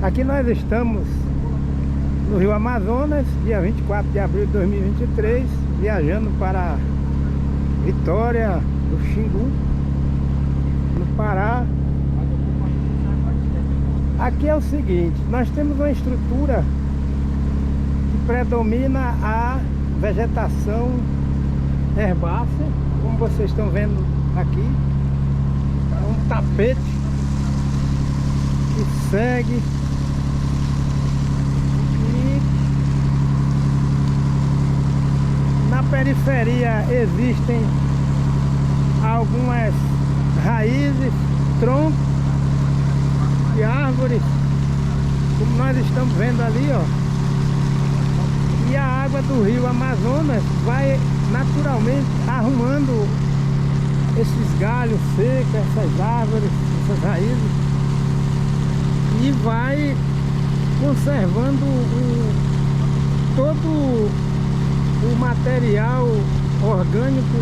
Aqui nós estamos no Rio Amazonas, dia 24 de abril de 2023, viajando para Vitória do Xingu, no Pará. Aqui é o seguinte, nós temos uma estrutura que predomina a vegetação herbácea, como vocês estão vendo aqui. É um tapete que segue e na periferia existem algumas raízes, troncos de árvores, como nós estamos vendo ali, ó. E a água do rio Amazonas vai naturalmente arrumando esses galhos secos, essas árvores, essas raízes, e vai conservando todo o material orgânico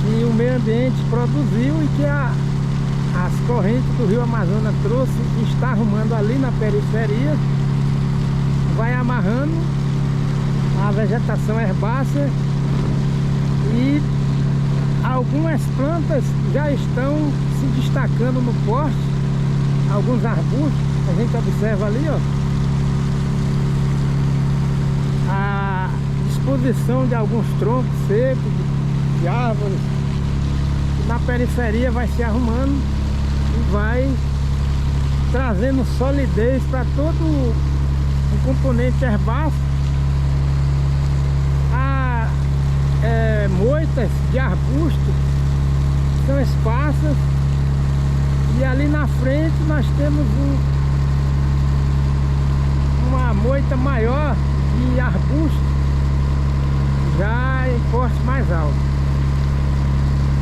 que o meio ambiente produziu e que as correntes do rio Amazonas trouxe e está arrumando ali na periferia. Vai amarrando a vegetação herbácea e algumas plantas já estão se destacando no porte, alguns arbustos, a gente observa ali, ó, a disposição de alguns troncos secos, de árvores, que na periferia vai se arrumando e vai trazendo solidez para todo o componente herbáceo. Há moitas de arbustos, são esparsas, e ali na frente nós temos uma moita maior de arbusto, já em porte mais alto.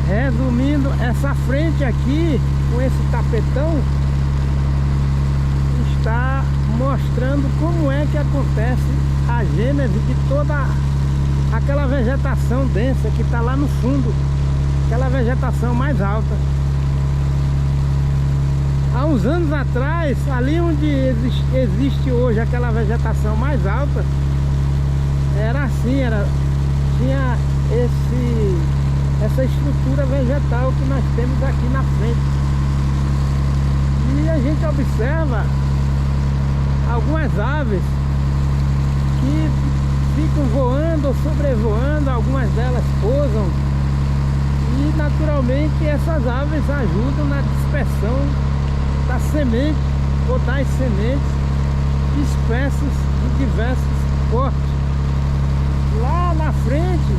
Resumindo, essa frente aqui, com esse tapetão, está mostrando como é que acontece a gênese de toda aquela vegetação densa que está lá no fundo, aquela vegetação mais alta. Há uns anos atrás, ali onde existe hoje aquela vegetação mais alta, era assim, tinha essa estrutura vegetal que nós temos aqui na frente. E a gente observa algumas aves que ficam voando ou sobrevoando, algumas delas pousam, e naturalmente essas aves ajudam na dispersão da semente ou das sementes de espécies de diversos portes. Lá na frente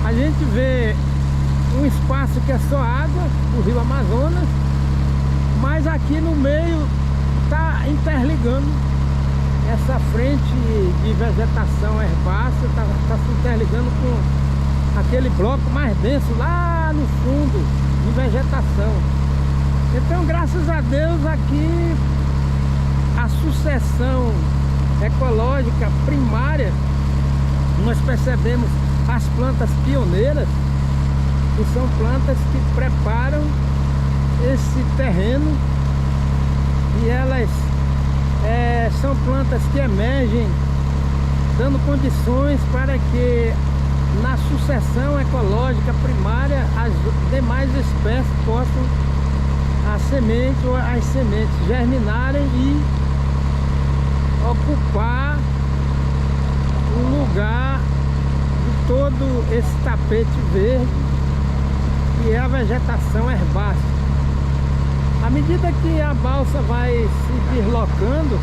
a gente vê um espaço que é só água do rio Amazonas, mas aqui no meio está interligando essa frente de vegetação herbácea, está se interligando com aquele bloco mais denso lá no fundo de vegetação. Então, graças a Deus, aqui a sucessão ecológica primária, nós percebemos as plantas pioneiras, que são plantas que preparam esse terreno, e elas são plantas que emergem dando condições para que na sucessão ecológica primária as demais espécies possam a semente ou as sementes germinarem e ocupar o lugar de todo esse tapete verde que é a vegetação herbácea. À medida que a balsa vai se deslocando,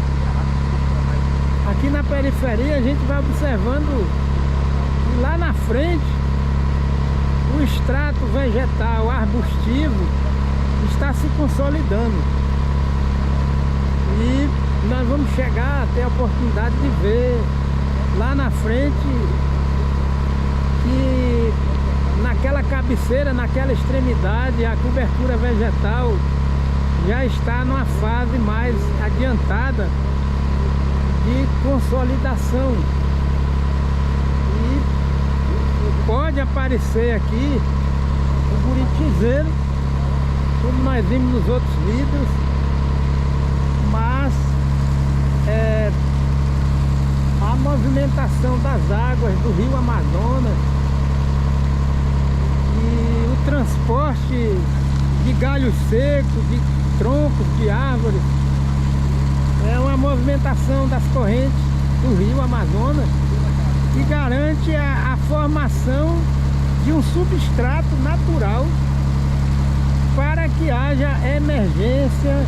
aqui na periferia a gente vai observando que lá na frente o extrato vegetal arbustivo está se consolidando, e nós vamos chegar a ter a oportunidade de ver lá na frente que naquela cabeceira, naquela extremidade, a cobertura vegetal já está numa fase mais adiantada de consolidação, e pode aparecer aqui o buritizeiro, como nós vimos nos outros vídeos, movimentação das águas do rio Amazonas e o transporte de galhos secos, de troncos de árvores. É uma movimentação das correntes do rio Amazonas que garante a formação de um substrato natural para que haja emergência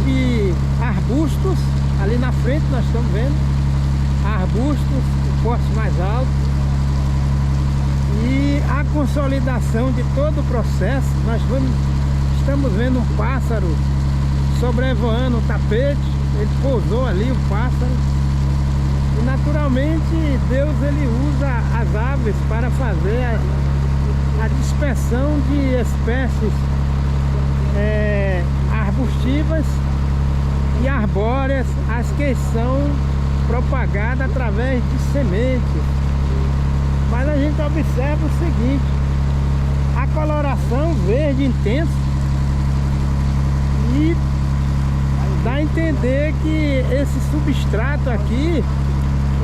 de arbustos. Ali na frente nós estamos vendo arbustos de porte mais alto, e a consolidação de todo o processo. Nós estamos vendo um pássaro sobrevoando o tapete. Ele pousou ali, o pássaro, e naturalmente Deus ele usa as aves para fazer a dispersão de espécies arbustivas e arbóreas, as que são propagadas através de sementes. Mas a gente observa o seguinte: a coloração verde intensa, e dá a entender que esse substrato aqui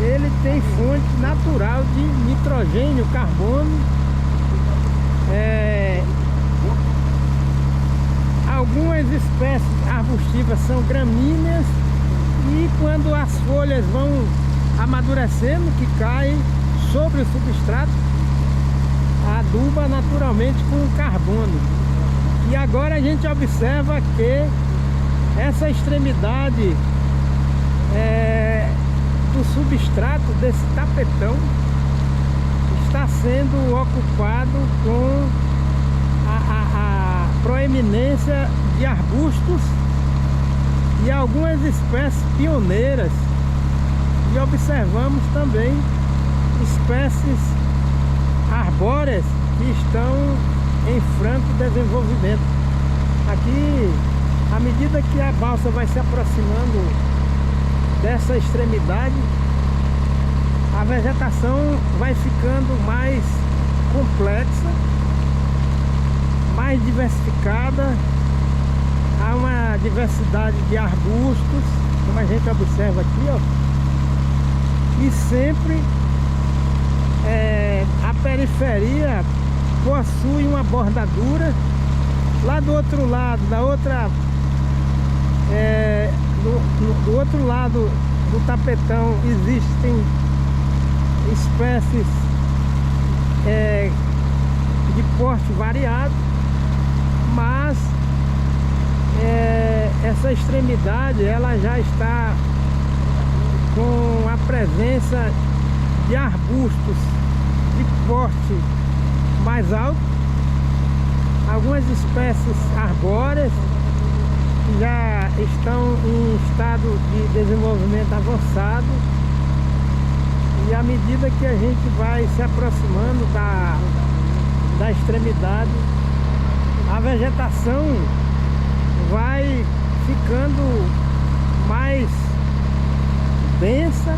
ele tem fonte natural de nitrogênio, carbono. Algumas espécies arbustivas são gramíneas, e quando as folhas vão amadurecendo, que caem sobre o substrato, aduba naturalmente com carbono. E agora a gente observa que essa extremidade do substrato desse tapetão está sendo ocupado com a proeminência de arbustos e algumas espécies pioneiras, e observamos também espécies arbóreas que estão em franco desenvolvimento. Aqui, à medida que a balsa vai se aproximando dessa extremidade, a vegetação vai ficando mais complexa, mais diversificada. Há uma diversidade de arbustos, como a gente observa aqui, ó. E sempre a periferia possui uma bordadura. Lá do outro lado, do outro lado do tapetão, existem espécies de porte variado, mas essa extremidade ela já está com a presença de arbustos de porte mais alto, algumas espécies arbóreas que já estão em estado de desenvolvimento avançado. E à medida que a gente vai se aproximando da extremidade, a vegetação vai ficando mais densa,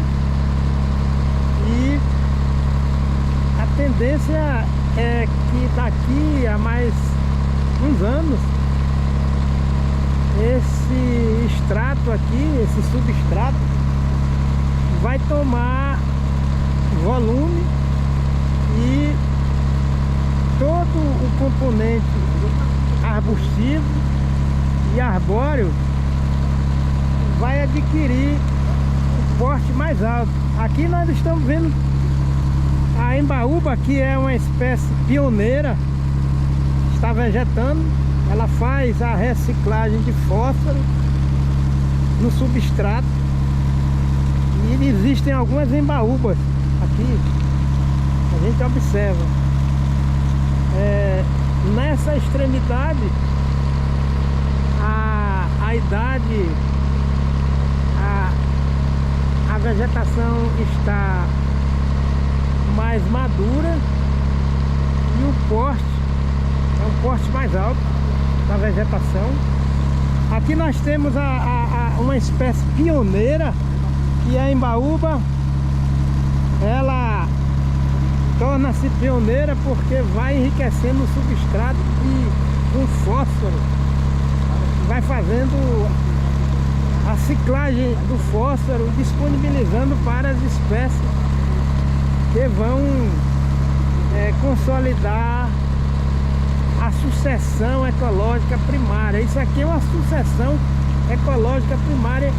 e a tendência é que daqui a mais uns anos esse extrato aqui, esse substrato, vai tomar volume, e todo o componente arbustivo e arbóreo vai adquirir o porte mais alto. Aqui nós estamos vendo a embaúba, que é uma espécie pioneira, está vegetando. Ela faz a reciclagem de fósforo no substrato, e existem algumas embaúbas aqui, a gente observa. Nessa extremidade, a idade, a vegetação está mais madura, e o porte é um porte mais alto da vegetação. Aqui nós temos uma espécie pioneira, que é a embaúba. Ela torna-se pioneira porque vai enriquecendo o substrato com fósforo, vai fazendo a ciclagem do fósforo, disponibilizando para as espécies que vão consolidar a sucessão ecológica primária. Isso aqui é uma sucessão ecológica primária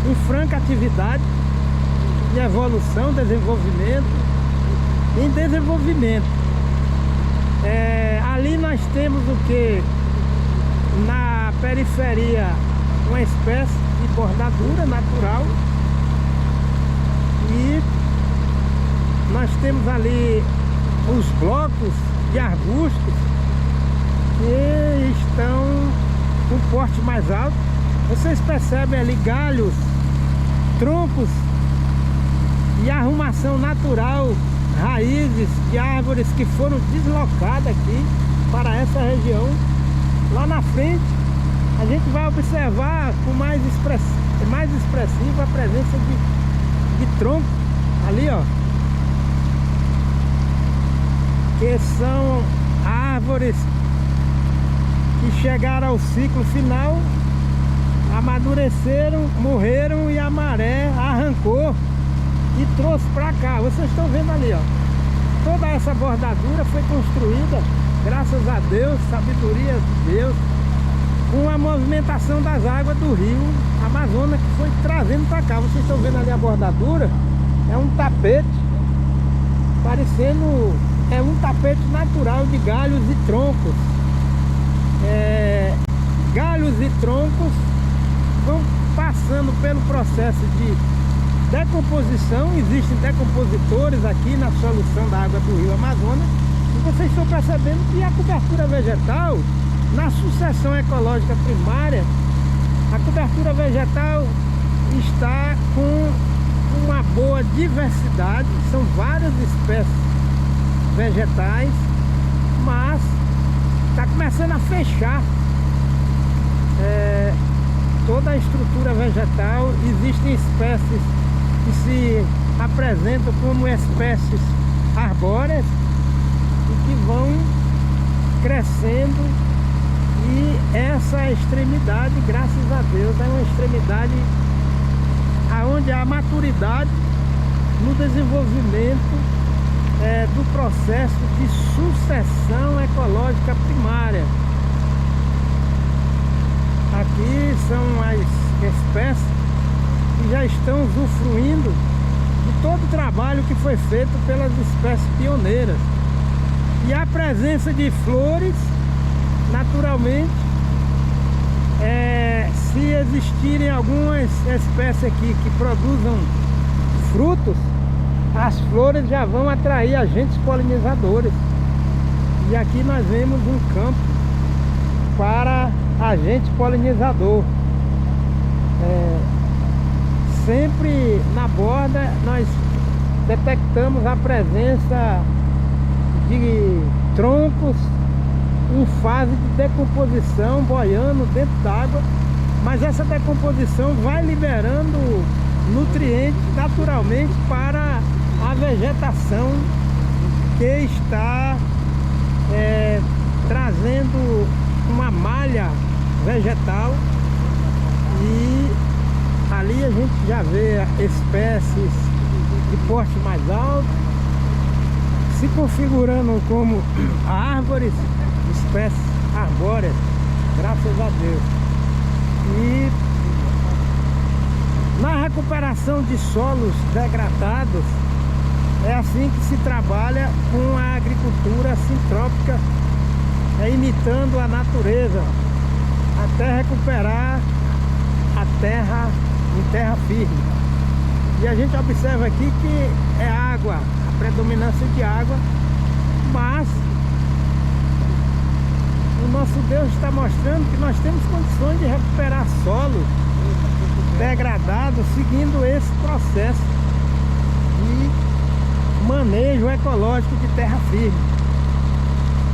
em franca atividade de evolução, desenvolvimento, em desenvolvimento. Ali nós temos o que? Na periferia, uma espécie de bordadura natural, e nós temos ali os blocos de arbustos que estão com porte mais alto. Vocês percebem ali galhos, troncos e arrumação natural, raízes de árvores que foram deslocadas aqui para essa região. Lá na frente a gente vai observar com mais expressiva a presença de tronco ali, ó, que são árvores que chegaram ao ciclo final, amadureceram, morreram e a maré arrancou e trouxe para cá. Vocês estão vendo ali, ó, toda essa bordadura foi construída, graças a Deus, sabedoria de Deus, com a movimentação das águas do rio Amazonas, que foi trazendo para cá. Vocês estão vendo ali a bordadura, é um tapete, parecendo um tapete natural de galhos e troncos. Galhos e troncos vão passando pelo processo de decomposição. Existem decompositores aqui na solução da água do rio Amazonas, e vocês estão percebendo que a cobertura vegetal, na sucessão ecológica primária, a cobertura vegetal está com uma boa diversidade, são várias espécies vegetais, mas está começando a fechar toda a estrutura vegetal. Existem espécies que se apresentam como espécies arbóreas e que vão crescendo, e essa extremidade, graças a Deus, é uma extremidade onde há maturidade no desenvolvimento do processo de sucessão ecológica primária. Aqui são as espécies que já estão usufruindo de todo o trabalho que foi feito pelas espécies pioneiras. E a presença de flores, naturalmente, se existirem algumas espécies aqui que produzam frutos, as flores já vão atrair agentes polinizadores. E aqui nós vemos um campo para agente polinizador. Sempre na borda nós detectamos a presença de troncos em fase de decomposição, boiando dentro d'água, mas essa decomposição vai liberando nutrientes naturalmente para a vegetação, que está trazendo uma malha vegetal. E ali a gente já vê espécies de porte mais alto se configurando como árvores, espécies arbóreas, graças a Deus. E na recuperação de solos degradados, é assim que se trabalha com a agricultura sintrópica, imitando a natureza, até recuperar a terra em terra firme. E a gente observa aqui que é água, a predominância de água, mas o nosso Deus está mostrando que nós temos condições de recuperar solo degradado, seguindo esse processo de manejo ecológico de terra firme.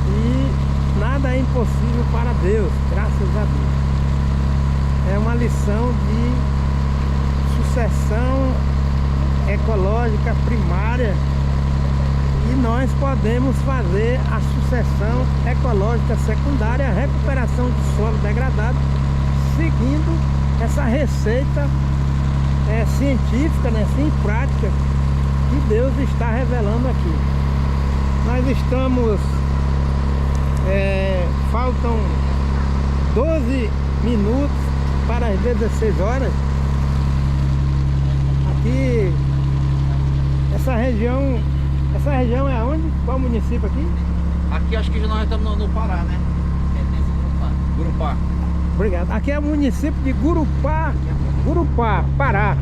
E nada é impossível para Deus, graças a Deus. É uma lição de sucessão ecológica primária, e nós podemos fazer a sucessão ecológica secundária, a recuperação de solo degradado, seguindo essa receita científica, né, sim, prática, que Deus está revelando aqui. Nós estamos, faltam 12 minutos para as 16 horas. Aqui, essa região é aonde? Qual município aqui? Aqui acho que nós estamos no Pará, né? Gurupá. Obrigado. Aqui é o município de Gurupá, Pará.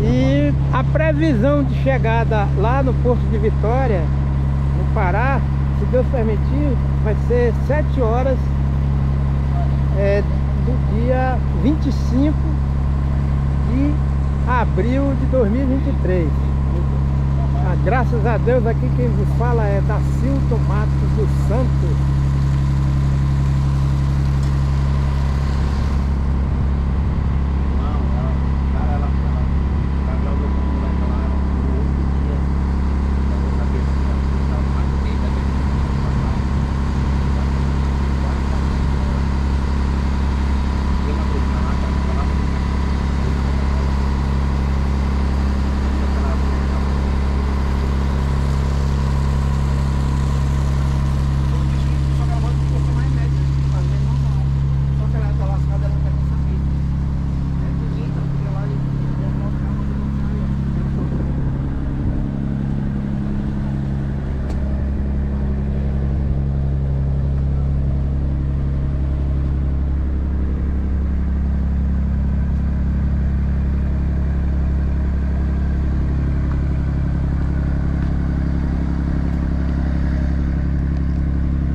E a previsão de chegada lá no Porto de Vitória, no Pará, se Deus permitir, vai ser 7 horas do dia 25 de abril de 2023. Graças a Deus, aqui quem vos fala é Dacilton Matos dos Santos.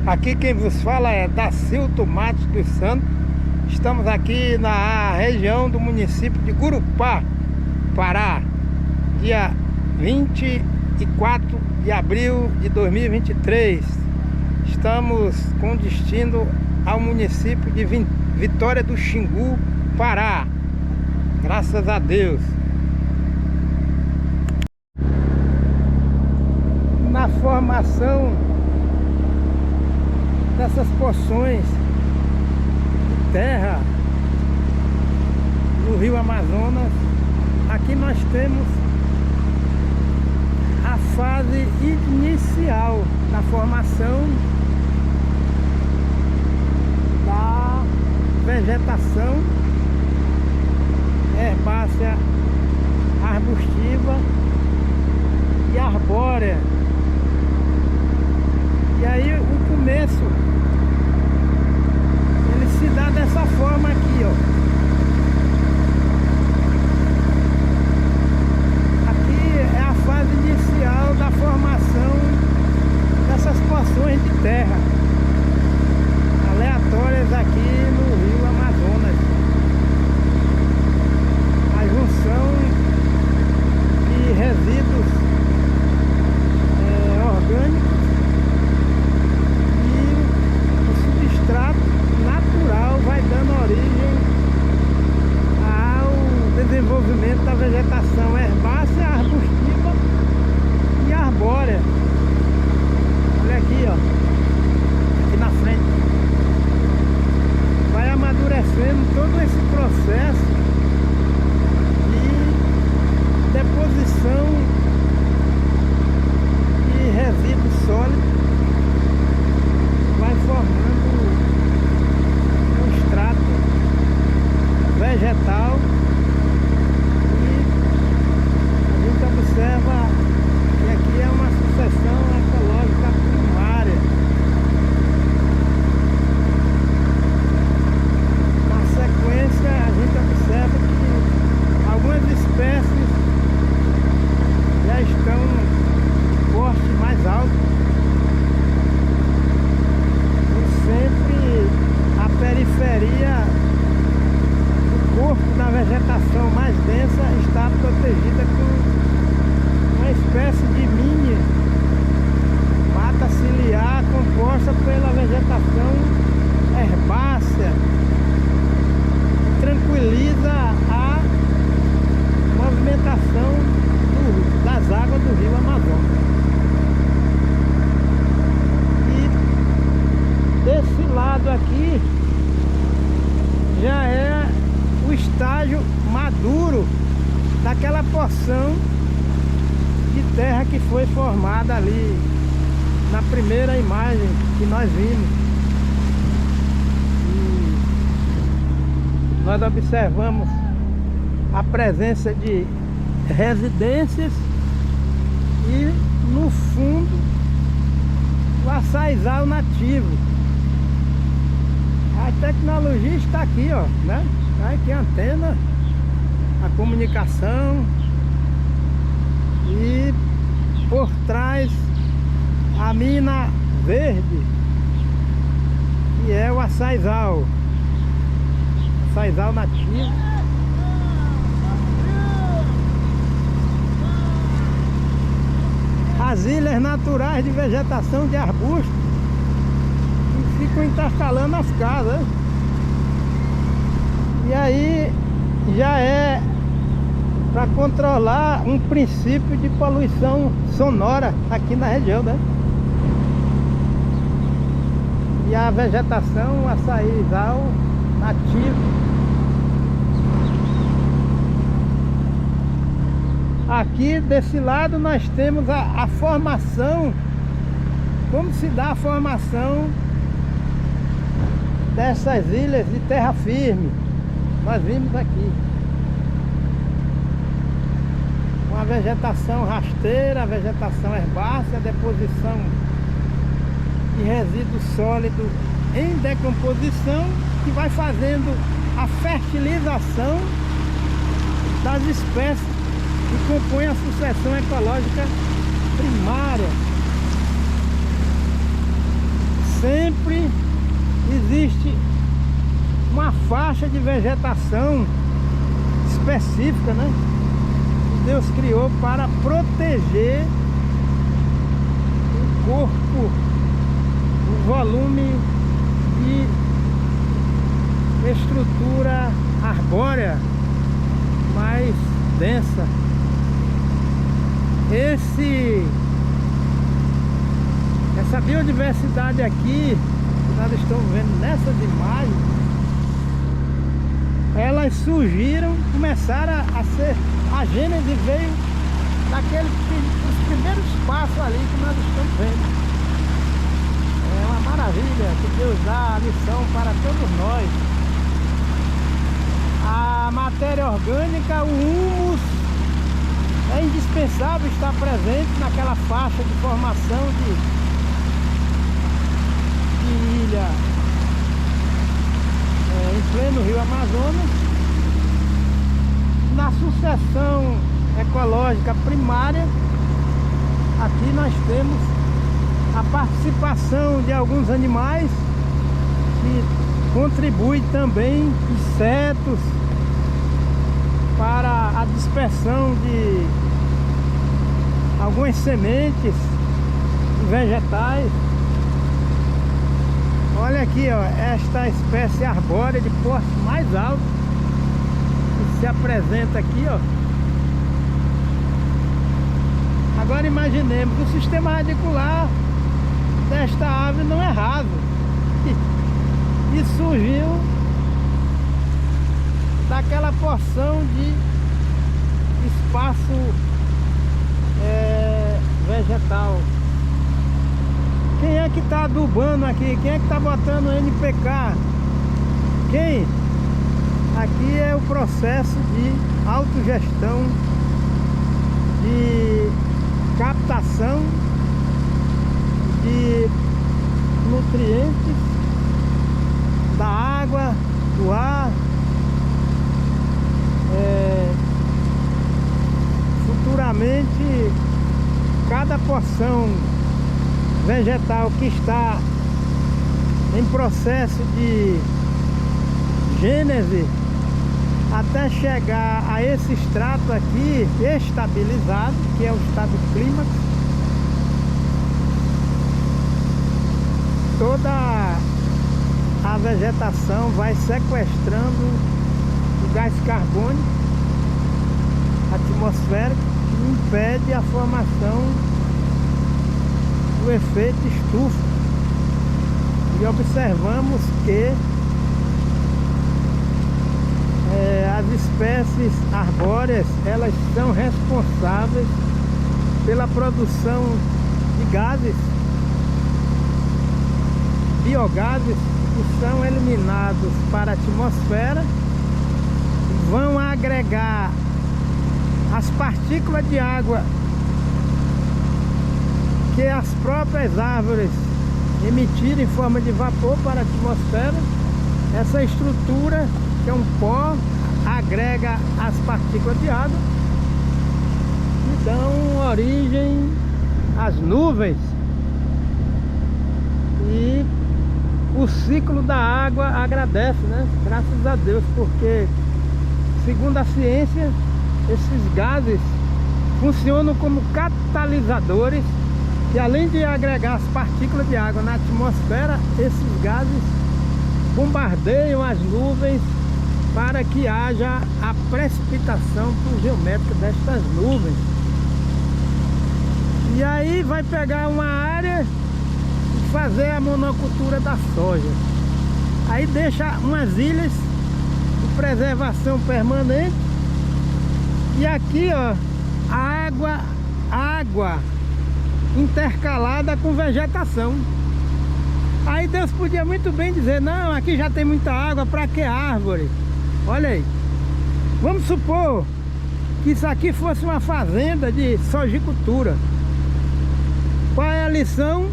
Aqui quem vos fala é Dacilton Matos dos Santos. Estamos aqui na região do município de Gurupá, Pará, dia 24 de abril de 2023. Estamos com destino ao município de Vitória do Xingu, Pará. Graças a Deus. Na formação dessas porções de terra no Rio Amazonas, aqui nós temos a fase inicial da formação da vegetação herbácea, arbustiva e arbórea. E aí o começo ele se dá dessa forma aqui, ó. Aqui é a fase inicial da formação dessas porções de terra aleatórias aqui no Rio Amazonas. A junção de resíduos orgânicos natural vai dando origem ao desenvolvimento da vegetação herbácea, arbustiva e arbórea. Olha aqui, ó, aqui na frente vai amadurecendo todo esse processo de deposição de resíduos sólidos, vai formando vegetal, e a gente observa que aqui é uma sucessão ecológica primária. Na sequência a gente observa que algumas espécies já estão em porte mais alto, e sempre a periferia da vegetação mais densa está protegida com uma espécie de mini mata ciliar composta pela vegetação herbácea, que tranquiliza a movimentação das águas do Rio Amazonas. E desse lado aqui já é daquela porção de terra que foi formada ali na primeira imagem que nós vimos. E nós observamos a presença de residências e no fundo o açaizal nativo. A tecnologia está aqui, ó, né? Tá aqui a antena, a comunicação e por trás a mina verde, que é o açaizal nativo. As ilhas naturais de vegetação de arbustos que ficam intercalando as casas. E aí já é para controlar um princípio de poluição sonora aqui na região, né? E a vegetação, o açaizal nativo. Aqui desse lado nós temos a formação, como se dá a formação dessas ilhas de terra firme. Nós vimos aqui uma vegetação rasteira, vegetação herbácea, deposição de resíduo sólido em decomposição, que vai fazendo a fertilização das espécies que compõem a sucessão ecológica primária. Sempre existe uma faixa de vegetação específica, né? Que Deus criou para proteger o corpo, o volume e estrutura arbórea mais densa. Essa biodiversidade aqui que nós estamos vendo nessas imagens, elas surgiram, começaram a ser, a gênese veio dos primeiros passos ali que nós estamos vendo. É uma maravilha que Deus dá a lição para todos nós. A matéria orgânica, o humus, é indispensável estar presente naquela faixa de formação de ilha em pleno rio Amazonas. Na sucessão ecológica primária, aqui nós temos a participação de alguns animais que contribuem também, insetos, para a dispersão de algumas sementes vegetais. Olha aqui, ó, esta espécie arbórea de porte mais alto que se apresenta aqui, ó. Agora imaginemos, o sistema radicular desta ave não é raso e surgiu daquela porção de espaço vegetal. Quem é que está adubando aqui? Quem é que está botando NPK? Quem? Aqui é o processo de autogestão, de captação de nutrientes da água, do ar. Futuramente, cada porção vegetal que está em processo de gênese até chegar a esse extrato aqui estabilizado, que é o estado clímax, toda a vegetação vai sequestrando o gás carbônico atmosférico, que impede a formação do efeito estufa. E observamos que a as espécies arbóreas, elas são responsáveis pela produção de gases, biogases, que são eliminados para a atmosfera, vão agregar as partículas de água que as próprias árvores emitirem em forma de vapor para a atmosfera. Essa estrutura, que é um pó, agrega as partículas de água e dão origem às nuvens. E o ciclo da água agradece, né? Graças a Deus, porque segundo a ciência, esses gases funcionam como catalisadores e, além de agregar as partículas de água na atmosfera, esses gases bombardeiam as nuvens para que haja a precipitação pluviométrica destas nuvens. E aí vai pegar uma área e fazer a monocultura da soja. Aí deixa umas ilhas de preservação permanente. E aqui, ó, água intercalada com vegetação. Aí Deus podia muito bem dizer: não, aqui já tem muita água, para que árvore? Olha aí, vamos supor que isso aqui fosse uma fazenda de sojicultura. Qual é a lição?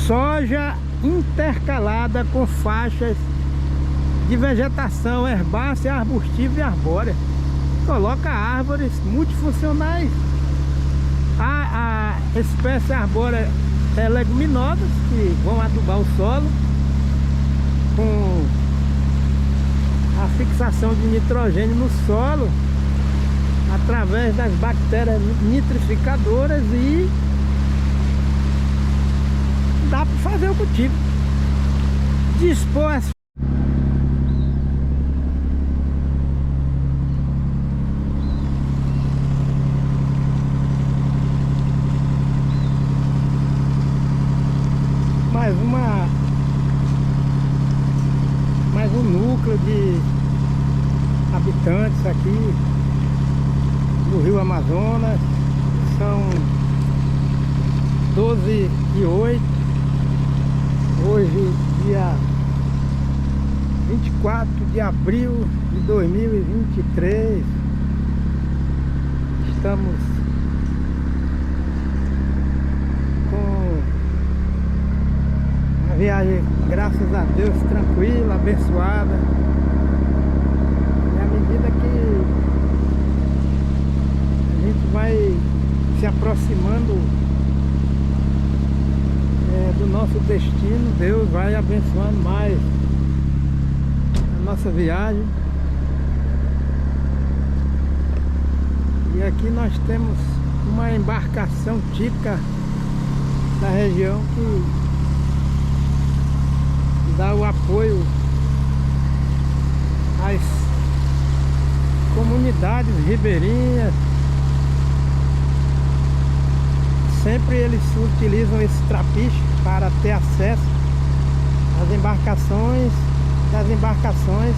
Soja intercalada com faixas de vegetação herbácea, arbustiva e arbórea. Coloca árvores multifuncionais. A espécie arbórea é leguminosas, que vão adubar o solo com a fixação de nitrogênio no solo através das bactérias nitrificadoras, e dá para fazer o cultivo. Dispor as mais um núcleo de habitantes aqui do Rio Amazonas. São 12:08, hoje dia 24 de abril de 2023. Estamos com a viagem, graças a Deus, tranquila, abençoada. E à medida que a gente vai se aproximando do nosso destino, Deus vai abençoando mais a nossa viagem. E aqui nós temos uma embarcação típica da região que dá o apoio às comunidades ribeirinhas. Sempre eles utilizam esse trapiche para ter acesso às embarcações, das embarcações,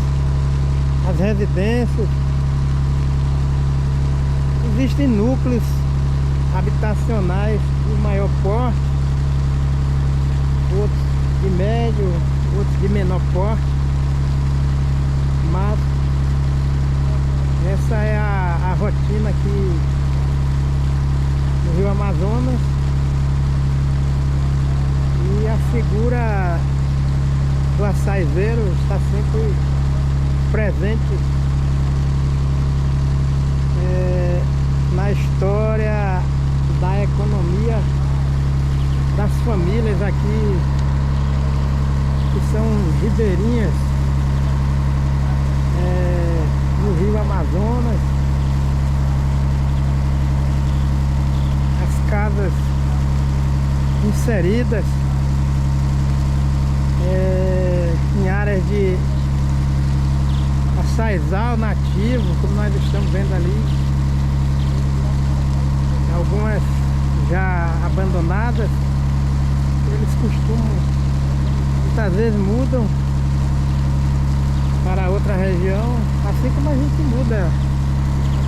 às residências. Existem núcleos habitacionais de maior porte, outros de médio, outros de menor porte, mas essa é a rotina aqui no Rio Amazonas. E a figura do açaizeiro está sempre presente na história da economia das famílias aqui, que são ribeirinhas no Rio Amazonas. As casas inseridas em áreas de açaizal nativo, como nós estamos vendo ali. Algumas já abandonadas. Eles costumam, muitas vezes mudam para outra região, assim como a gente muda.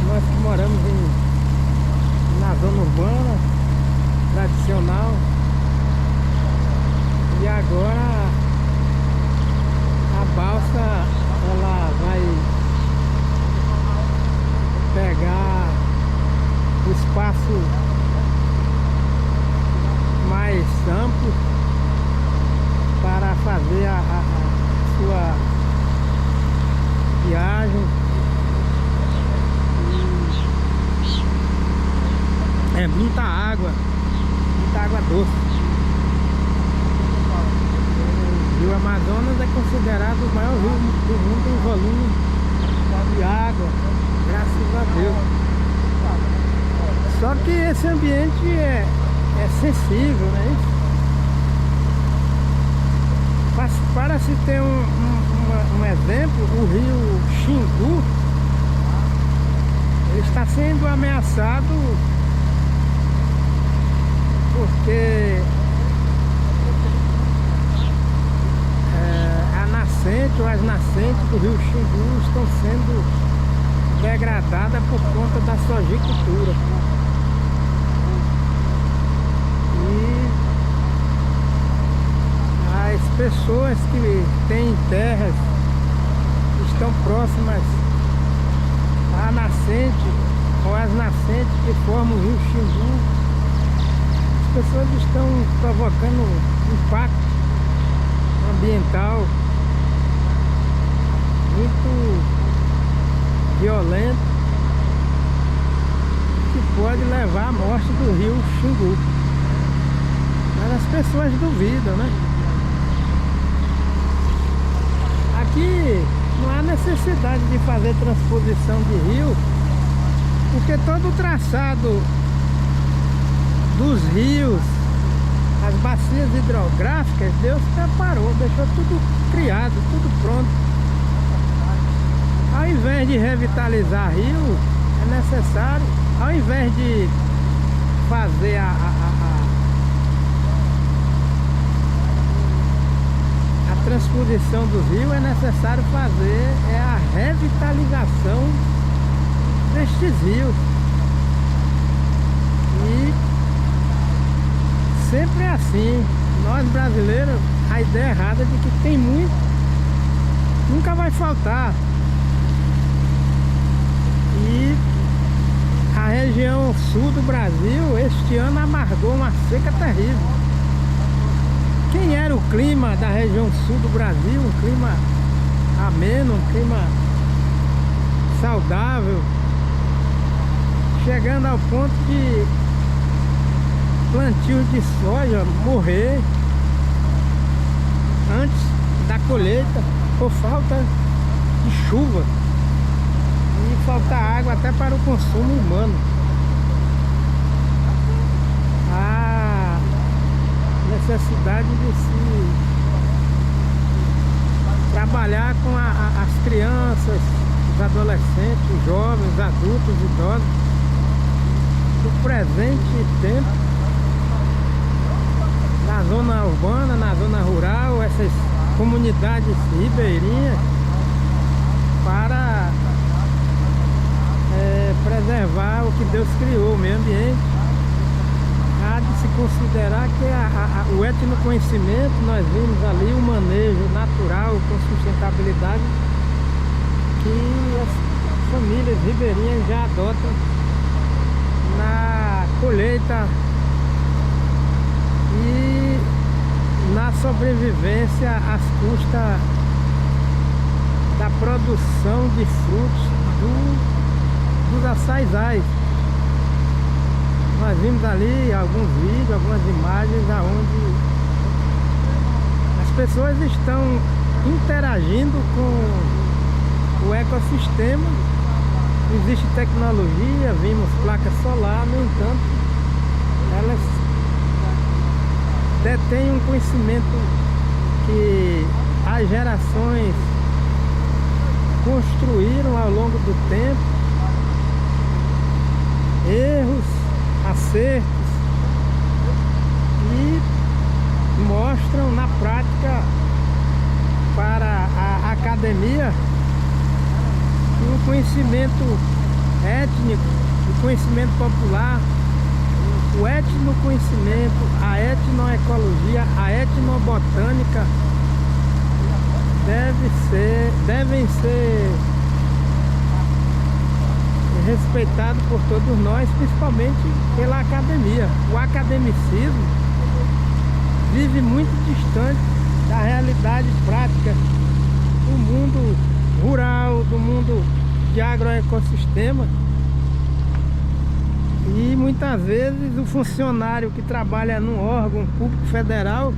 Nós que moramos na zona urbana tradicional, e agora a balsa ela vai pegar o espaço mais amplo para fazer a sua viagem. É muita água doce. O rio Amazonas é considerado o maior rio do mundo em volume de água, graças a Deus. Só que esse ambiente é sensível, né? Para se ter um exemplo, o rio Xingu, ele está sendo ameaçado porque a nascente ou as nascentes do rio Xingu estão sendo degradadas por conta da sojicultura. E as pessoas que têm terras estão próximas à nascente ou às nascentes que formam o rio Xingu, as pessoas estão provocando impacto ambiental muito violento, que pode levar à morte do rio Xingu. Mas as pessoas duvidam, né? Aqui não há necessidade de fazer transposição de rio, porque todo o traçado dos rios, as bacias hidrográficas, Deus preparou, deixou tudo criado, tudo pronto. Ao invés de revitalizar rio, é necessário, ao invés de fazer a transposição dos rios, é necessário fazer a revitalização destes rios. E sempre é assim. Nós brasileiros, a ideia errada de que tem muito, nunca vai faltar. E a região sul do Brasil este ano amargou uma seca terrível. Quem era o clima da região sul do Brasil? Um clima ameno, um clima saudável, chegando ao ponto de plantios de soja morrer antes da colheita por falta de chuva e faltar água até para o consumo humano. A necessidade de se trabalhar com as crianças, os adolescentes, os jovens, os adultos, os idosos do presente tempo, na zona urbana, na zona rural, essas comunidades ribeirinhas, para preservar o que Deus criou, o meio ambiente. Há de se considerar que o etnoconhecimento, nós vimos ali o manejo natural com sustentabilidade que as famílias ribeirinhas já adotam na colheita e na sobrevivência às custas da produção de frutos dos açaizais. Nós vimos ali alguns vídeos, algumas imagens onde as pessoas estão interagindo com o ecossistema. Existe tecnologia, vimos placa solar, no entanto, elas detêm um conhecimento que as gerações construíram ao longo do tempo, erros, acertos, e mostram na prática para a cadeia academia, o conhecimento étnico, o conhecimento popular, o etnoconhecimento, a etnoecologia, a etnobotânica devem ser respeitados por todos nós, principalmente pela academia. O academicismo vive muito distante da realidade prática do mundo rural, do mundo de agroecossistema. E muitas vezes o funcionário que trabalha num órgão público federal,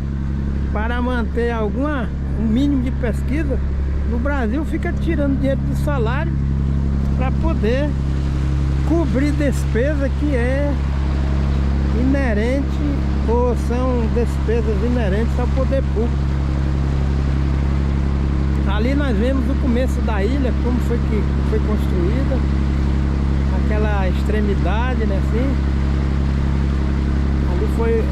para manter um mínimo de pesquisa no Brasil, fica tirando dinheiro do salário para poder cobrir despesa que é inerente, ou são despesas inerentes ao poder público. Ali nós vemos o começo da ilha, como foi que foi construída, aquela extremidade, né, assim. Ali foi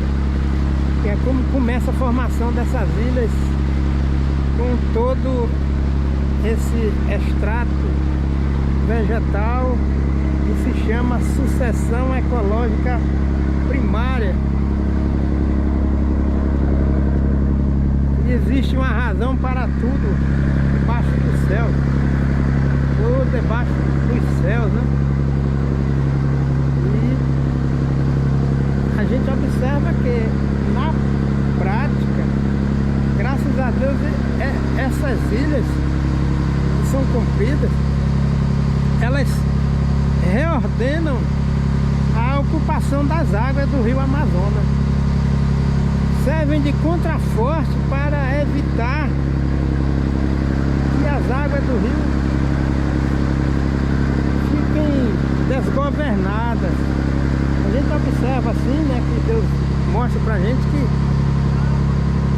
como começa a formação dessas ilhas, com todo esse extrato vegetal que se chama sucessão ecológica primária. E existe uma razão para tudo debaixo do céu, ou debaixo dos céus, né? E a gente observa que na prática, graças a Deus, essas ilhas que são compridas, elas reordenam a ocupação das águas do rio Amazonas. Servem de contraforte para evitar que as águas do rio fiquem desgovernadas. A gente observa assim, né, que Deus mostra pra gente que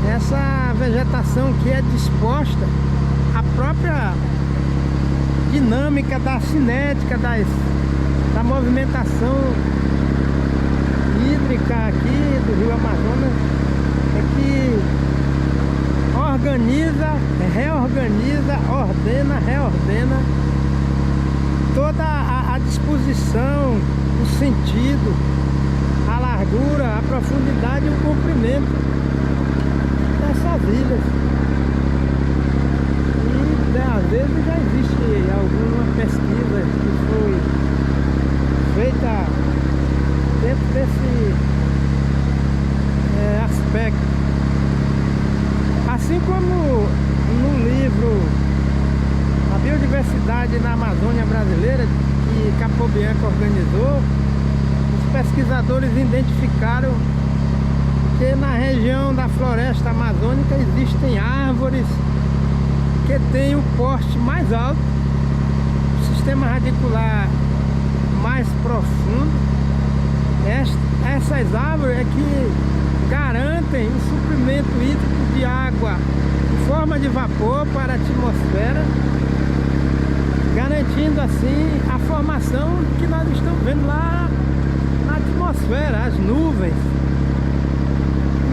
essa vegetação que é disposta, a própria dinâmica da cinética da movimentação hídrica aqui do rio Amazonas, é que organiza, reorganiza, ordena, reordena toda a disposição, o sentido, a largura, a profundidade e o comprimento dessas ilhas. E às vezes já existe alguma pesquisa que foi feita dentro desse aspecto. Assim como no livro A Biodiversidade na Amazônia Brasileira, que Capobianco organizou, os pesquisadores identificaram que na região da floresta amazônica existem árvores que têm o porte mais alto, o sistema radicular mais profundo. Essas árvores é que garantem o suprimento hídrico de água em forma de vapor para a atmosfera, garantindo assim a formação que nós estamos vendo lá na atmosfera, as nuvens.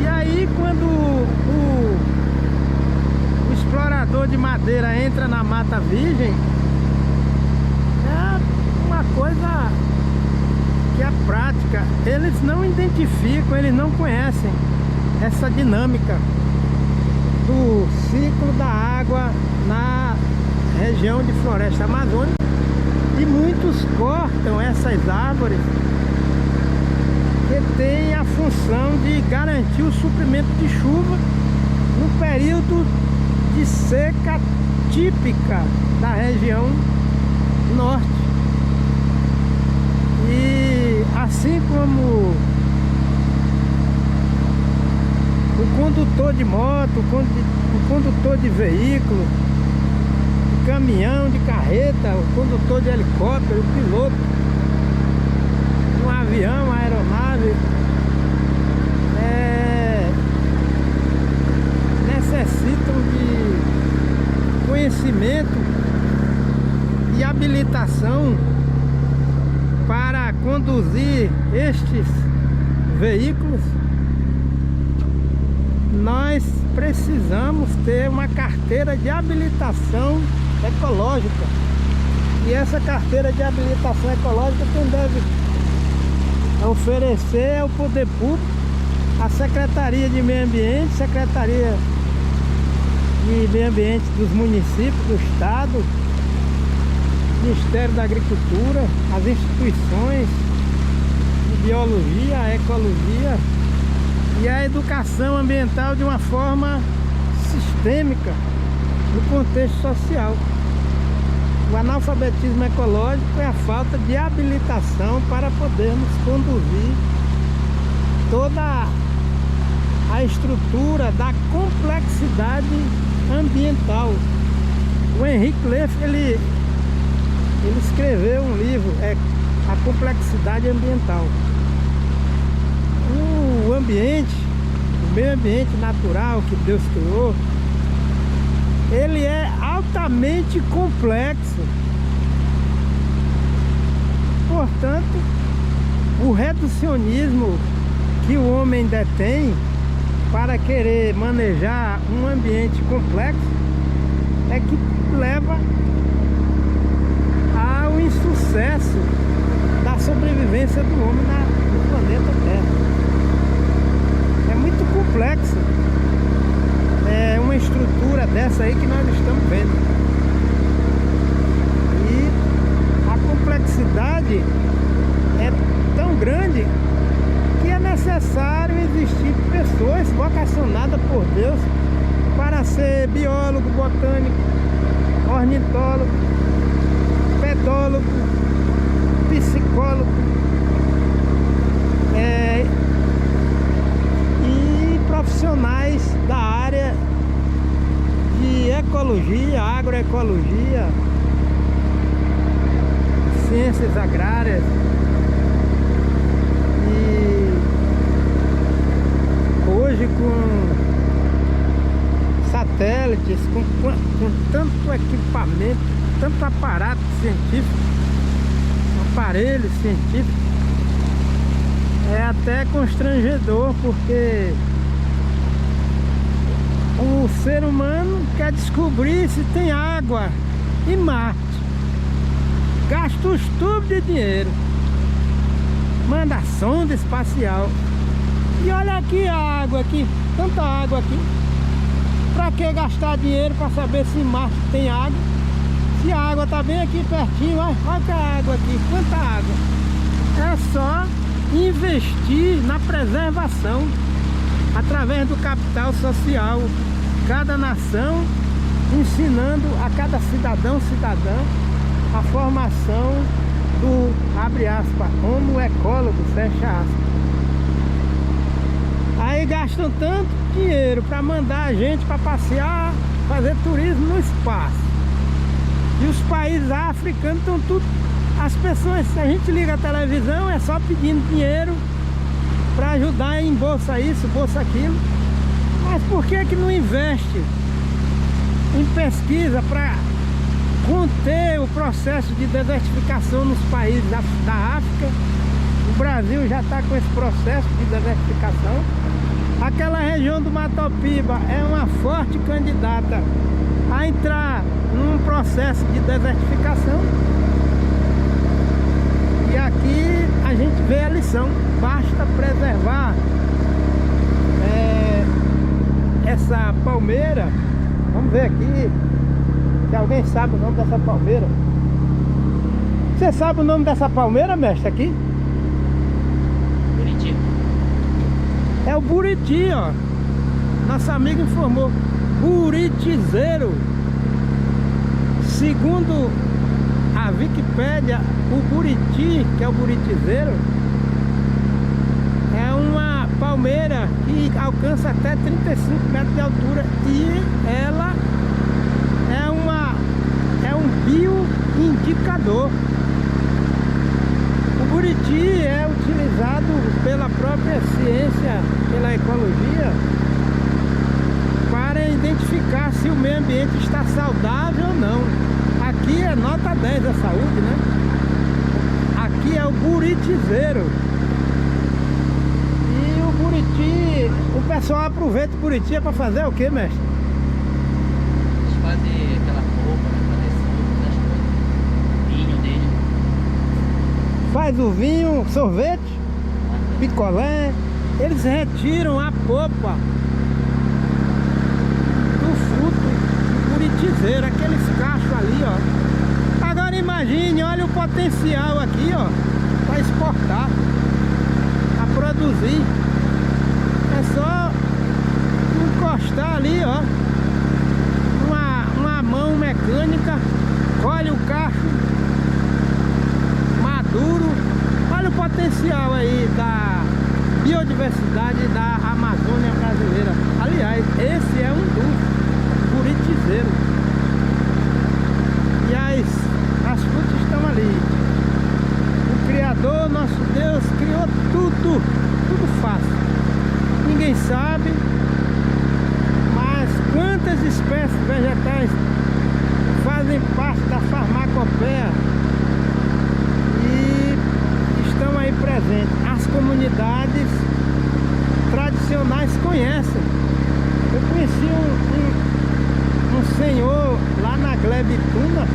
E aí quando o explorador de madeira entra na mata virgem, é uma coisa que é prática. Eles não identificam, eles não conhecem essa dinâmica do ciclo da água na região de floresta amazônica, e muitos cortam essas árvores que têm a função de garantir o suprimento de chuva no período de seca típica da região norte. E assim como o condutor de moto, o condutor de veículo, de caminhão, de carreta, o condutor de helicóptero, o piloto de um avião, uma aeronave, necessitam de conhecimento e habilitação para conduzir estes veículos nós precisamos ter uma carteira de habilitação ecológica. E essa carteira de habilitação ecológica quem deve oferecer ao poder público, a Secretaria de Meio Ambiente, Secretaria de Meio Ambiente dos municípios, do estado, Ministério da Agricultura, as instituições de biologia, ecologia e a educação ambiental de uma forma sistêmica no contexto social. O analfabetismo ecológico é a falta de habilitação para podermos conduzir toda a estrutura da complexidade ambiental. O Henrique Leff, ele escreveu um livro, A Complexidade Ambiental. O ambiente, o meio ambiente natural que Deus criou, ele é altamente complexo. Portanto, o reducionismo que o homem detém para querer manejar um ambiente complexo é que leva ao insucesso da sobrevivência do homem no planeta Terra. É muito complexo. É uma estrutura dessa aí que nós estamos vendo. E a complexidade é tão grande que é necessário existir pessoas vocacionadas por Deus para ser biólogo, botânico, ornitólogo, pedólogo, psicólogo e profissionais da área de ecologia, agroecologia, ciências agrárias e hoje com satélites, com tanto equipamento, tanto aparato científico, aparelho científico, é até constrangedor, porque o ser humano quer descobrir se tem água em Marte, gasta os tubos de dinheiro, manda sonda espacial e olha aqui a água aqui, tanta água aqui. Pra que gastar dinheiro para saber se em Marte tem água? Se a água tá bem aqui pertinho, olha a água aqui, quanta água. É só investir na preservação através do capital social. Cada nação ensinando a cada cidadão, cidadã a formação do, abre aspas, homo ecólogo, fecha aspas. Aí gastam tanto dinheiro para mandar a gente para passear, fazer turismo no espaço. E os países africanos estão tudo... As pessoas, se a gente liga a televisão, é só pedindo dinheiro para ajudar em bolsa isso, bolsa aquilo. Mas por que não investe em pesquisa para conter o processo de desertificação nos países da África? O Brasil já está com esse processo de desertificação. Aquela região do Matopiba é uma forte candidata a entrar num processo de desertificação. E aqui a gente vê a lição. Basta preservar essa palmeira. Vamos ver aqui se alguém sabe o nome dessa palmeira. Você sabe o nome dessa palmeira, mestre, aqui? Buriti. É o buriti, ó. Nosso amigo informou. Buritizeiro. Segundo a Wikipédia, o buriti, que é o buritizeiro, é uma palmeira que alcança até 35 metros de altura e ela é um bioindicador. O buriti é utilizado pela própria ciência, pela ecologia, para identificar se o meio ambiente está saudável ou não. Aqui é nota 10 da saúde, né? Aqui é o buritizeiro. E o buriti, E o pessoal aproveita o Buriti para fazer o que, mestre? Eles fazem aquela roupa, né? Fazer suco, essas coisas. Vinho dele. Faz o vinho, sorvete, picolé. Eles retiram a polpa do fruto do buritizeiro, aqueles cachos ali, ó. Agora imagine, olha o potencial aqui, ó, para exportar, para produzir. É só encostar ali, ó, uma mão mecânica, colhe o cacho maduro. Olha o potencial aí da biodiversidade da Amazônia brasileira. Aliás, esse é um dos buritizeiros. E as frutas estão ali. O Criador, nosso Deus, criou tudo fácil. Ninguém sabe, mas quantas espécies vegetais fazem parte da farmacopeia e estão aí presentes. As comunidades tradicionais conhecem. Eu conheci um senhor lá na Glebituna,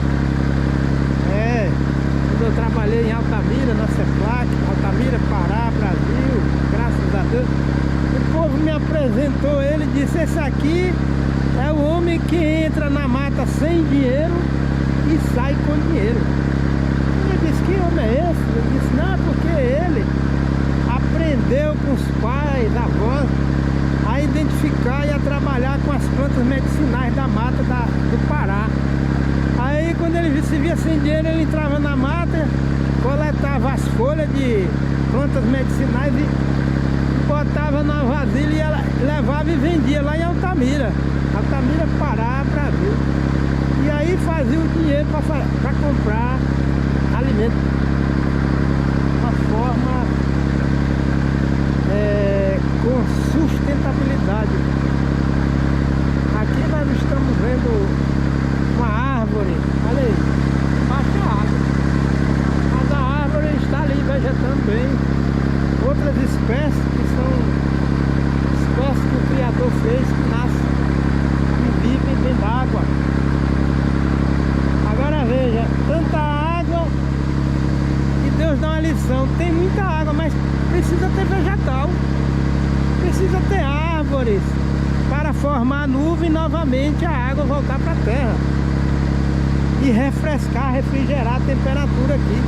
quando eu trabalhei em Altamira, na CEPLAC, Altamira, Pará, Brasil, graças a Deus. O povo me apresentou ele e disse: esse aqui é o homem que entra na mata sem dinheiro e sai com dinheiro. Eu disse: que homem é esse? Eu disse: não, porque ele aprendeu com os pais, avós, a identificar e a trabalhar com as plantas medicinais da mata do Pará. Aí quando ele se via sem dinheiro, ele entrava na mata, coletava as folhas de plantas medicinais e botava na vasilha e ela levava e vendia lá em Altamira, Pará, Brasil. E aí fazia o dinheiro para comprar alimento. Uma forma com sustentabilidade. Aqui nós estamos vendo uma árvore, olha aí, baixa água. Mas a árvore está ali vegetando bem. Outras espécies que são espécies que o Criador fez, que nascem e vivem dentro d'água. Agora veja, tanta água e Deus dá uma lição. Tem muita água, mas precisa ter vegetal, precisa ter árvores para formar a nuvem e novamente a água voltar para a terra e refrescar, refrigerar a temperatura aqui.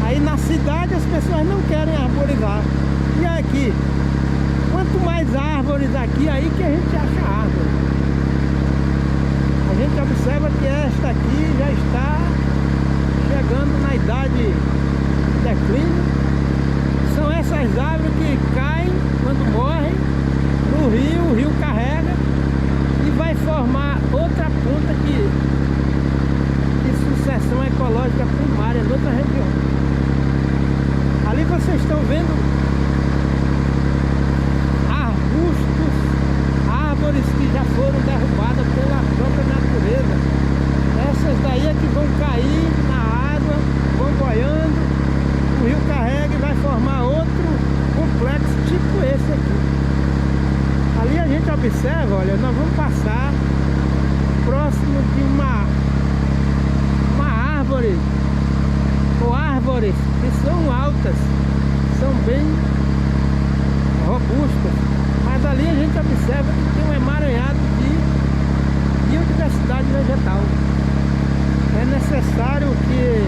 Aí na cidade as pessoas não querem arborizar. E aqui, quanto mais árvores aqui, aí que a gente acha árvore. A gente observa que esta aqui já está chegando na idade de declínio. São essas árvores que caem quando morrem no rio, o rio carrega e vai formar outra ponta de sucessão ecológica primária em outra região. Ali vocês estão vendo arbustos, árvores que já foram derrubadas pela própria natureza. Essas daí é que vão cair na água, vão boiando, o rio carrega e vai formar outro complexo tipo esse aqui. Ali a gente observa, olha, nós vamos passar próximo de uma árvore, ou árvores que são altas, são bem robustas, mas ali a gente observa que tem um emaranhado de biodiversidade vegetal. É necessário que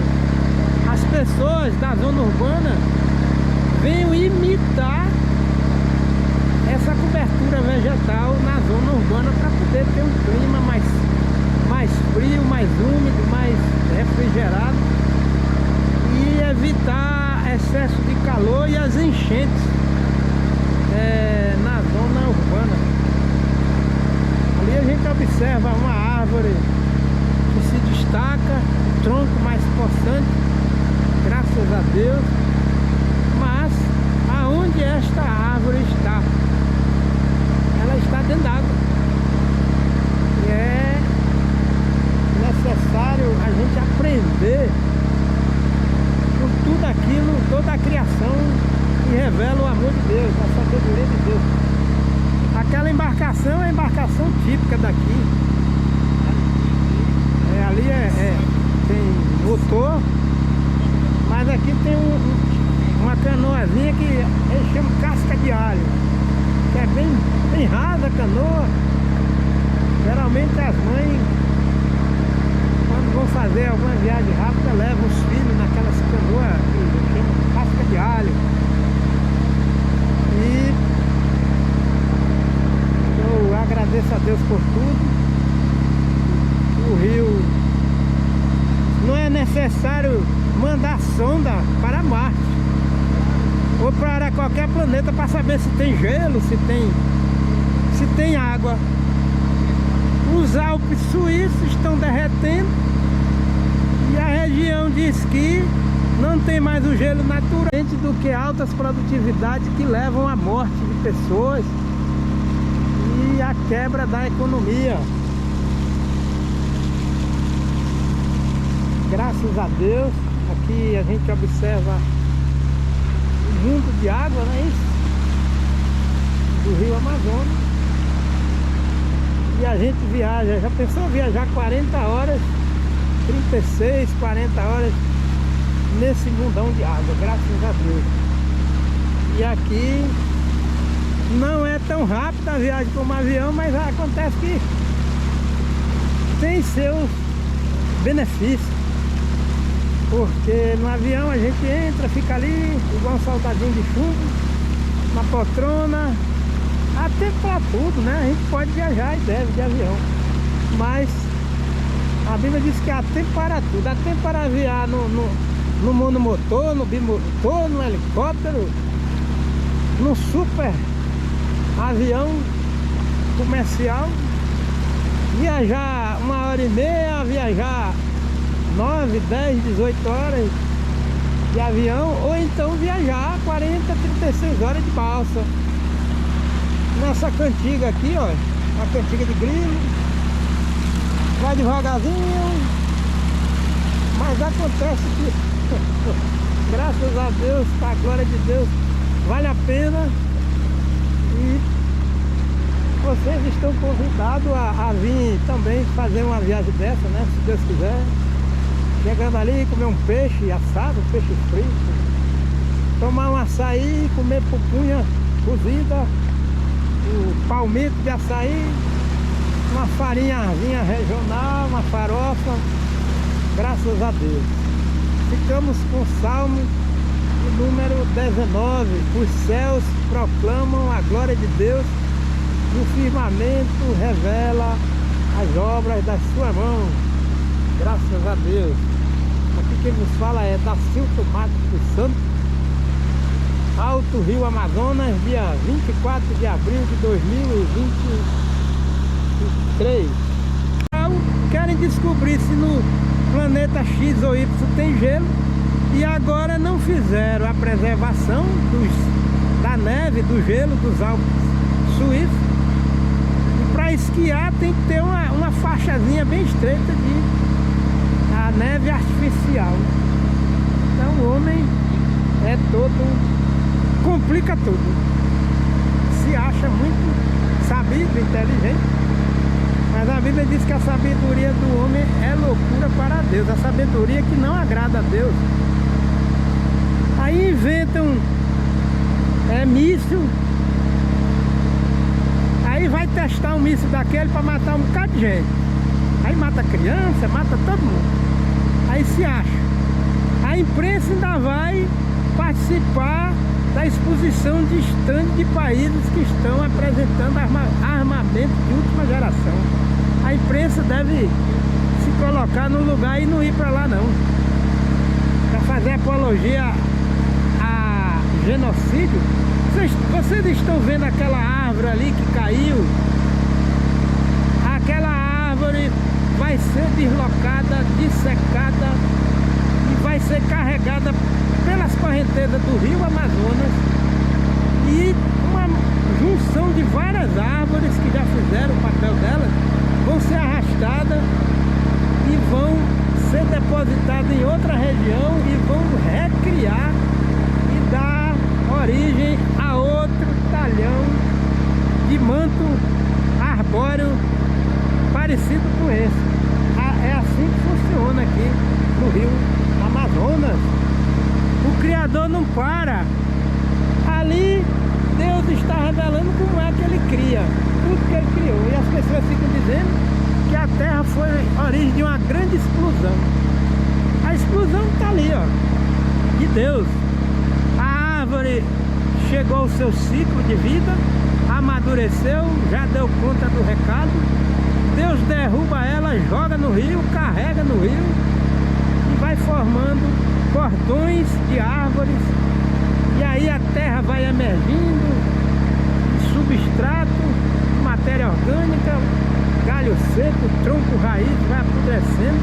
as pessoas da zona urbana venham imitar essa cobertura vegetal na zona urbana para poder ter um clima mais frio, mais úmido, mais refrigerado e evitar excesso de calor e as enchentes na zona urbana. Ali a gente observa uma árvore que se destaca, o tronco mais possante, graças a Deus, mas aonde esta árvore está? Ela está dentro d'água. E é necessário a gente aprender com tudo aquilo, toda a criação que revela o amor de Deus, a sabedoria de Deus. aqui. Ali tem motor, mas aqui tem uma canoazinha que eles chamam casca de alho, que é bem rasa a canoa. Geralmente as mães, quando vão fazer alguma viagem rápida, levam os filhos naquelas canoas que chamam casca de alho. E eu agradeço a Deus por tudo. O rio, não é necessário mandar sonda para Marte ou para qualquer planeta para saber se tem gelo, se tem água. Os Alpes suíços estão derretendo e a região de esqui não tem mais o gelo natural do que altas produtividades que levam à morte de pessoas e à quebra da economia. Graças a Deus, aqui a gente observa o mundo de água, não é isso? Do rio Amazonas. E a gente viaja, já pensou viajar 40 horas, 36, 40 horas nesse mundão de água, graças a Deus. E aqui não é tão rápida a viagem como um avião, mas acontece que tem seus benefícios. Porque no avião a gente entra, fica ali, igual um soldadinho de chumbo, uma poltrona, há tempo para tudo, né? A gente pode viajar e deve de avião. Mas a Bíblia diz que há tempo para tudo. Há tempo para aviar no monomotor, no bimotor, no helicóptero, no super avião comercial. Viajar 1h30, viajar 9, 10, 18 horas de avião, ou então viajar 40, 36 horas de balsa. Nessa cantiga aqui, ó, a cantiga de grilo, vai devagarzinho, mas acontece que, graças a Deus, para a glória de Deus, vale a pena. E vocês estão convidados a vir também fazer uma viagem dessa, né? Se Deus quiser. Chegando ali, comer um peixe assado, um peixe frito, tomar um açaí, comer pupunha cozida, o palmito de açaí, uma farinhazinha regional, uma farofa, graças a Deus. Ficamos com o Salmo número 19, os céus proclamam a glória de Deus, e o firmamento revela as obras da sua mão. Graças a Deus. Aqui quem nos fala é Dacilto Matos dos Santos, Alto Rio Amazonas, dia 24 de abril de 2023. Então, querem descobrir se no planeta X ou Y tem gelo, e agora não fizeram a preservação da neve, do gelo dos Alpes suíços. E para esquiar tem que ter uma faixazinha bem estreita de a neve artificial. Então o homem é todo, complica tudo. Se acha muito sabido, inteligente, mas a Bíblia diz que a sabedoria do homem é loucura para Deus, a sabedoria que não agrada a Deus. Aí inventam míssil, aí vai testar um míssil daquele para matar um bocado de gente. Aí mata criança, mata todo mundo. Aí se acha. A imprensa ainda vai participar da exposição de stand de países que estão apresentando armamento de última geração. A imprensa deve se colocar no lugar e não ir para lá não, para fazer apologia a genocídio. Vocês estão vendo aquela árvore ali que caiu? Aquela árvore vai ser deslocada, dissecada e vai ser carregada pelas correntezas do rio Amazonas, e uma junção de várias árvores que já fizeram o papel delas vão ser arrastadas e vão ser depositadas em outra região e vão recriar e dar origem a outro talhão de manto arbóreo parecido com esse. É assim que funciona aqui no Rio Amazonas. O Criador não para. Ali Deus está revelando como é que Ele cria tudo que Ele criou. E as pessoas ficam dizendo que a Terra foi a origem de uma grande explosão. A explosão está ali, ó, de Deus. A árvore chegou ao seu ciclo de vida, amadureceu, já deu conta do recado. Deus derruba ela, joga no rio, carrega no rio e vai formando cordões de árvores. E aí a terra vai emergindo, substrato, matéria orgânica, galho seco, tronco, raiz, vai apodrecendo.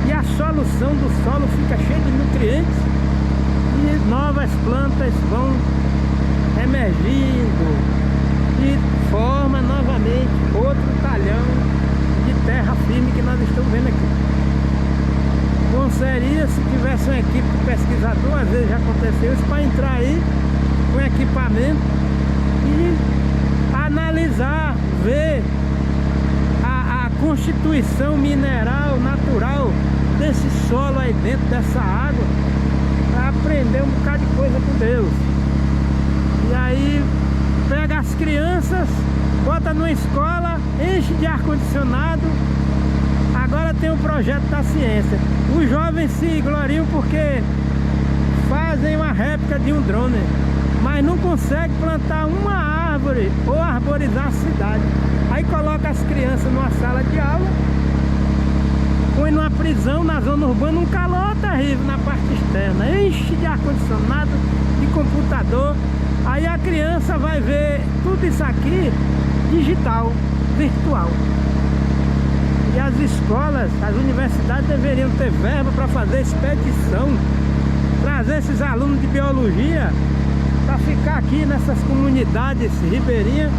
E a solução do solo fica cheia de nutrientes e novas plantas vão emergindo e forma novamente outro talhão de terra firme que nós estamos vendo aqui. Bom seria se tivesse uma equipe de pesquisador, às vezes já aconteceu isso, para entrar aí com equipamento e analisar, ver a constituição mineral natural desse solo aí dentro dessa água, para aprender um bocado de coisa com Deus. E aí pega as crianças, bota numa escola, enche de ar-condicionado. Agora tem um projeto da ciência. Os jovens se gloriam porque fazem uma réplica de um drone, mas não conseguem plantar uma árvore ou arborizar a cidade. Aí coloca as crianças numa sala de aula, põe numa prisão na zona urbana, um calor terrível na parte externa, enche de ar-condicionado, de computador. Aí a criança vai ver tudo isso aqui digital, virtual. E as escolas, as universidades deveriam ter verba para fazer expedição, trazer esses alunos de biologia para ficar aqui nessas comunidades ribeirinhas,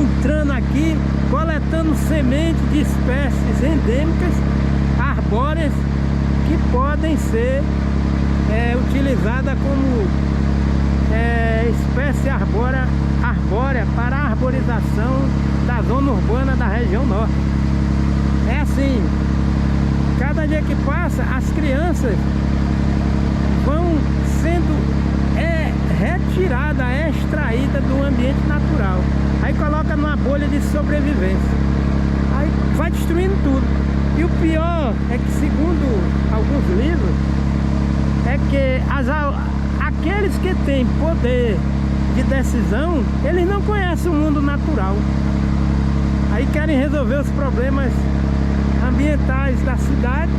entrando aqui, coletando sementes de espécies endêmicas, arbóreas, que podem ser utilizadas como espécie arbórea para a arborização da zona urbana da região norte. É assim, cada dia que passa, as crianças vão sendo retirada, extraída do ambiente natural. Aí coloca numa bolha de sobrevivência. Aí vai destruindo tudo. E o pior é que, segundo alguns livros, é que aqueles que têm poder de decisão, eles não conhecem o mundo natural. Aí querem resolver os problemas ambientais da cidade.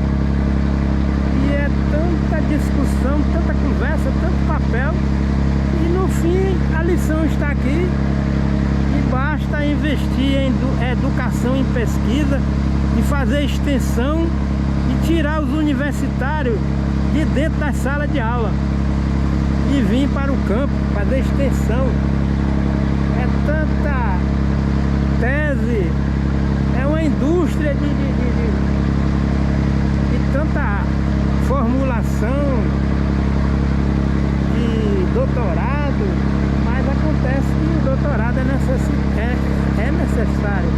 E é tanta discussão, tanta conversa, tanto papel. E no fim a lição está aqui. E basta investir em educação, em pesquisa, e fazer extensão e tirar os universitários de dentro das salas de aula e vir para o campo fazer extensão. É tanta tese, é uma indústria de tanta formulação de doutorado, mas acontece que o doutorado é necessário.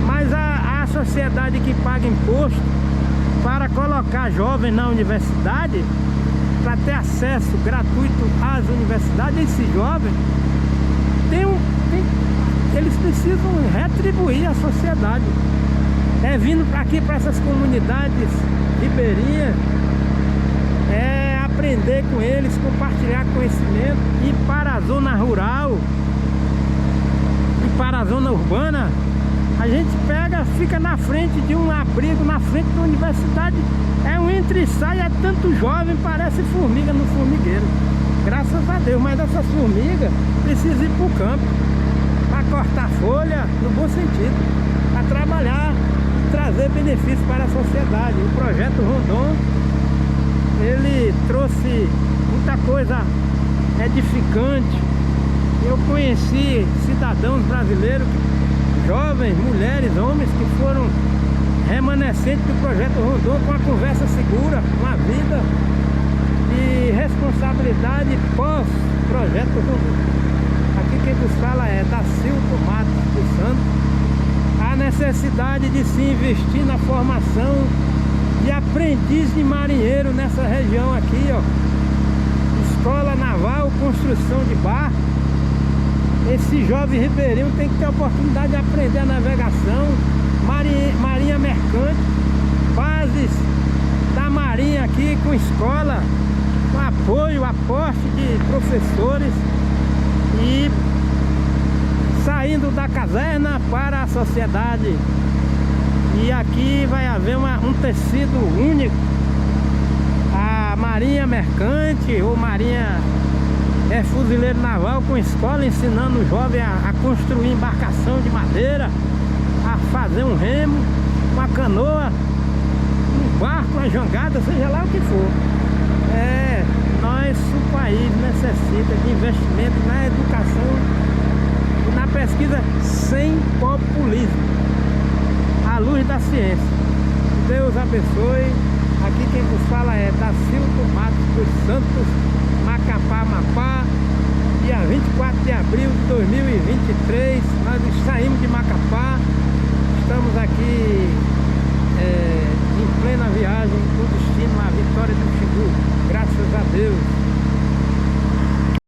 Mas a sociedade que paga imposto para colocar jovens na universidade, para ter acesso gratuito às universidades, esses jovens eles precisam retribuir a sociedade. Vindo aqui para essas comunidades ribeirinhas, aprender com eles, compartilhar conhecimento, ir para a zona rural e para a zona urbana. A gente fica na frente de um abrigo, na frente da universidade, é um entra e sai, é tanto jovem, parece formiga no formigueiro. Graças a Deus, mas essas formigas precisam ir para o campo, para cortar folha, no bom sentido, para trabalhar e trazer benefícios para a sociedade. O projeto Rondon, ele trouxe muita coisa edificante. Eu conheci cidadãos brasileiros, jovens, mulheres, homens que foram remanescentes do projeto Rondon, com a conversa segura, uma vida de responsabilidade pós-projeto Rondon. Aqui quem nos fala é Dacilto Matos dos Santos. necessidade de se investir na formação de aprendiz de marinheiro nessa região aqui, ó. Escola Naval, construção de barco. Esse jovem ribeirinho tem que ter a oportunidade de aprender a navegação, marinha mercante, bases da marinha aqui com escola, com apoio, aporte de professores e saindo da caserna para a sociedade. E aqui vai haver um tecido único. A marinha mercante ou marinha fuzileiro naval com escola, ensinando o jovem a construir embarcação de madeira, a fazer um remo, uma canoa, um barco, uma jangada, seja lá o que for. O país necessita de investimento na educação e na pesquisa sem populismo, à luz da ciência. Deus abençoe. Aqui quem vos fala é Dacildo Matos dos Santos, Macapá, Amapá. Dia 24 de abril de 2023, nós saímos de Macapá, estamos aqui